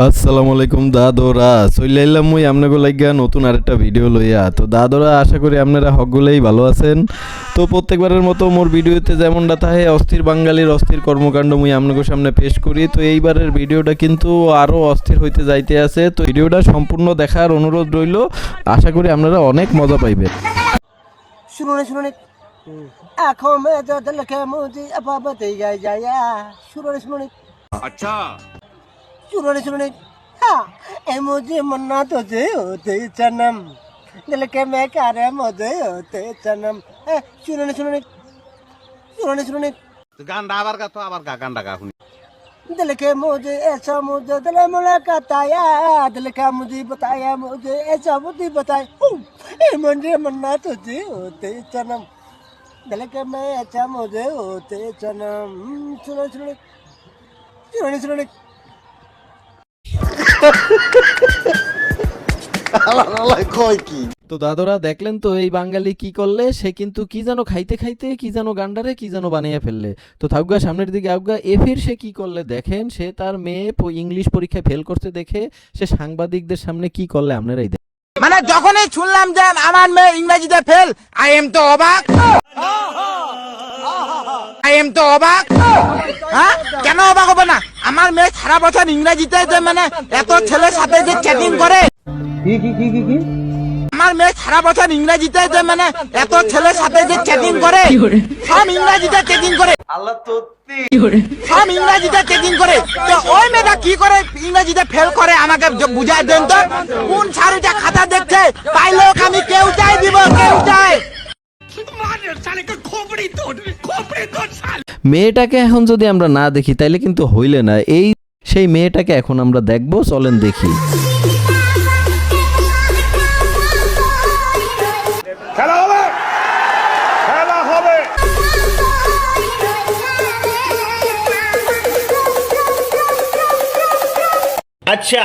আসসালামু আলাইকুম দাদরা, চলে এলাম মুই আপনাকে লাগিয়া নতুন আরেকটা ভিডিও লইয়া। তো দাদরা, আশা করি আপনারা সকলেই ভালো আছেন। তো প্রত্যেকবারের মতো মোর ভিডিওতে যেমনটা থাকে অস্থির বাঙালির অস্থির কর্মকাণ্ড মুই আপনাকে সামনে পেশ করি। তো এইবারের ভিডিওটা কিন্তু আরও অস্থির হইতে যাইতে আছে। তো ভিডিওটা সম্পূর্ণ দেখার অনুরোধ রইল, আশা করি আপনারা অনেক মজা পাইবেন। শুনুন आँखों में जो दिल के मुझे अब बतिया जाया शुरू अच्छा शुरू हाँ ए मुझे मन्ना तुझे होते जन्म दिल के मैं करे मुझे होते जन्म শুনুন গানটা আবার গা তো আবার গা গানটা গা শুনি दिल के मुझे ऐसा मुझे दिल मुलाकात आया दिल का मुझे बताया मुझे ऐसा मुझे बताया ए मुझे मन्ना तुझे होते जन्म दिल के मैं अच्छा मुझे होते जन्म শুনুন তো দাদরা, দেখলেন তো এই বাঙালি কি করলে। সে কিন্তু কি যেন খাইতে খাইতে কি যেন গান্ডারে কি যেন বানিয়ে ফেললে। তো থাকুগা সামনের দিকে আগুগা। এফির সে কি করলে দেখেন, সে তার মেয়ে ইংলিশ পরীক্ষায় ফেল করতে দেখে সে সাংবাদিকদের সামনে কি করলে আপনারাই দেখেন। মানে যখনই শুনলাম যে আমার মেয়ে ইংরেজিতে ফেল, আই এম তো অবাক। হ্যাঁ, কেন অবাক হবে না? আমার মেয়ে সারা বছর ইংরেজিতে যে মানে এত ছেলের সাথে যে চ্যাটিং করে, আমার মেয়ে সারা বছর ইংরেজিতে যে মানে এত ছেলের সাথে যে চ্যাটিং করে, সব ইংরেজিতে চ্যাটিং করে, সব ইংরেজিতে চ্যাটিং করে। তো ওই মেয়েটা কি করে ইংরেজিতে ফেল করে আমাকে বুঝাই দেন তো। কোন শাড়িটা খাতা দেখছে, পাইলেও আমি কেউ চাই দিব, কেউ চাই। মেয়েটাকে এখন যদি আমরা না দেখি তাইলে কিন্তু হইলে না। এই সেই মেয়েটাকে এখন আমরা দেখবো, চলেন দেখি। খেলা হবে খেলা হবে আচ্ছা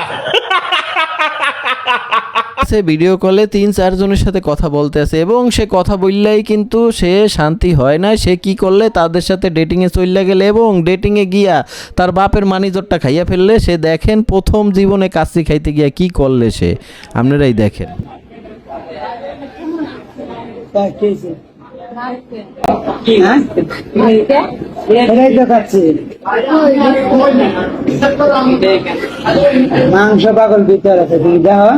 সে ভিডিও কলে 3-4 জনের সাথে কথা বলতে আছে এবং সে কথা বললেই কিন্তু সে শান্তি হয় না। সে কি করলে, তাদের সাথে ডেটিংয়ে চলে গেলে এবং ডেটিংয়ে গিয়া তার বাপের মানিজরটা খাইয়া ফেললে। সে দেখেন প্রথম জীবনে কাচ্চি খাইতে গিয়া কি করলে সে, আপনারাই দেখেন। মাংস পাগল ভিতর আছে, তুমি দেখো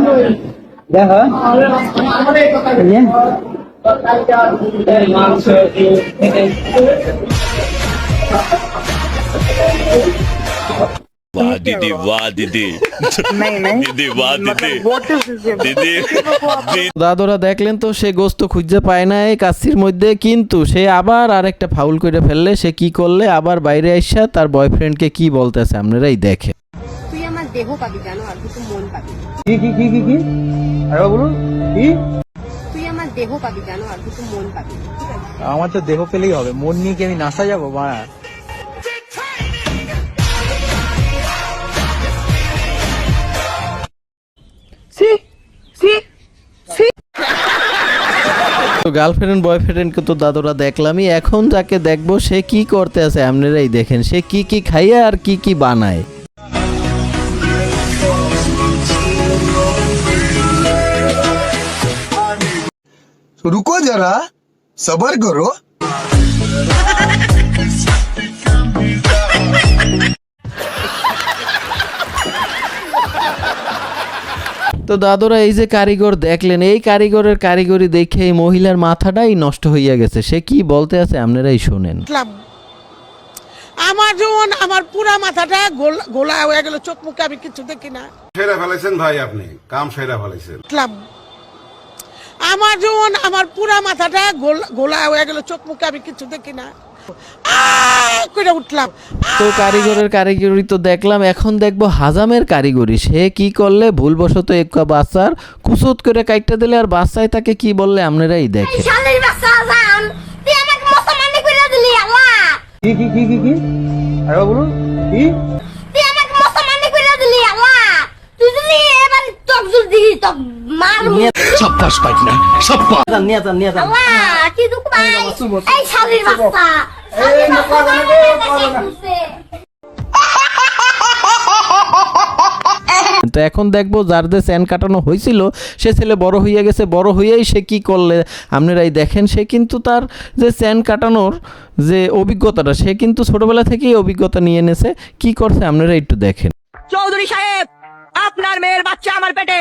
দেখো वाह दीदी वाह दीदी दीदी वाह दीदी दीदी। দাদরা, দেখলেন তো সে গোস্ত খুঁজে পায় না এই কাচ্চির মধ্যে, কিন্তু সে আবার আরেকটা ফাউল করে ফেললে। সে কি করলে, আবার বাইরে আইসা তার বয়ফ্রেন্ডকে কি বলতেছে আপনারাই দেখেন। তুই আমার দেহ পাবি জানো, আর তুই মন পাবি। কি আরে বলুন কি? তুই আমার দেহ পাবি জানো, আর তুই মন পাবি। আমার তো দেহ পেলেই হবে, মন নিয়ে কি আমি নাসা যাবো? বাড়া তো গার্লফ্রেন্ড বয়ফ্রেন্ডকে তো দাদরা দেখলামই, এখন যাকে দেখবো সে কি করতে আছে আপনারাই দেখেন। সে কি কি খাইয়ে আর কি কি বানায়। रुको जरा सबर करो। তো দাদরা, এই যে কারিগর দেখলেন, এই কারিগরের কারিগরি দেখে এই মহিলার মাথাটাই নষ্ট হইয়া গেছে। সে কি বলতে আছে আপনারাই শোনেন। আমার যখন আমার পুরা মাথাটা গোলা হয়ে গেল, চোখ মুখে আমি কিছু দেখি না। সেরা ফেলেছেন ভাই, আপনি কাম সেরা ফেলেছেন। আমার যখন আমার পুরা মাথাটা গোলা হয়ে গেল, চোখ মুখে আমি কিছু দেখি না, করে উঠলাম। তো কারিগরের কারিগরি তো দেখলাম, এখন দেখবো হাজামের কারিগরি। সে কি করলে, ভুলবশত এক বাচ্চার কুচুত করে কাইটটা দিলে, আর বাচ্চায় তাকে কি বললে আপনারাই দেখেন। কি আরে বলুন কি? शाबाश पाइटना शाबाश নিয়ে যান কি দুঃখ ভাই, এই শালির বাচ্চা, শালির বাচ্চা। তো এখন দেখবো যার যে চ্যান কাটানো হয়েছিল সে ছেলে বড় হইয়া গেছে, বড় হইয়াই সে কি করলে আপনারাই দেখেন। সে কিন্তু তার যে চ্যান কাটানোর যে অভিজ্ঞতাটা সে কিন্তু ছোটবেলা থেকেই অভিজ্ঞতা নিয়ে এনেছে। কি করছে আপনারা একটু দেখেন। চৌধুরী সাহেব, আপনার মেয়ের বাচ্চা আমার পেটে।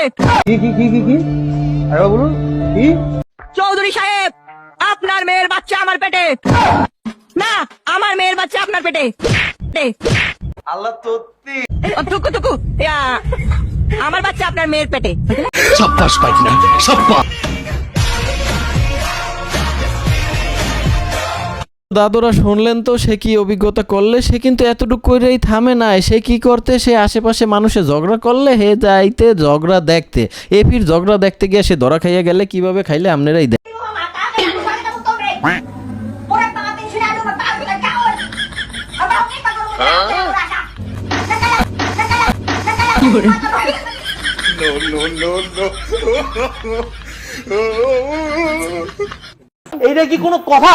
চৌধুরী সাহেব, আপনার মেয়ের বাচ্চা আমার পেটে। না, আমার মেয়ের বাচ্চা আপনার পেটে। আল্লাহ তত্ত্বী টুকু টুকু আমার বাচ্চা আপনার মেয়ের পেটে। সাব্বাস পাইনা সাব্বাস। দাদুরা শুনলেন তো সে কি অভিজ্ঞতা করলে। সে কিন্তু এতটুকু করেই থামে নাই, সে কি করতে, সে আশেপাশে মানুষে ঝগড়া করলে হে যাইতে ঝগড়া দেখতে। এ ফির ঝগড়া দেখতে গিয়ে সে ধরা খাইয়া গেলে। কিভাবে খাইলে আপনারাই দেখ। এইটা কি কোনো কথা?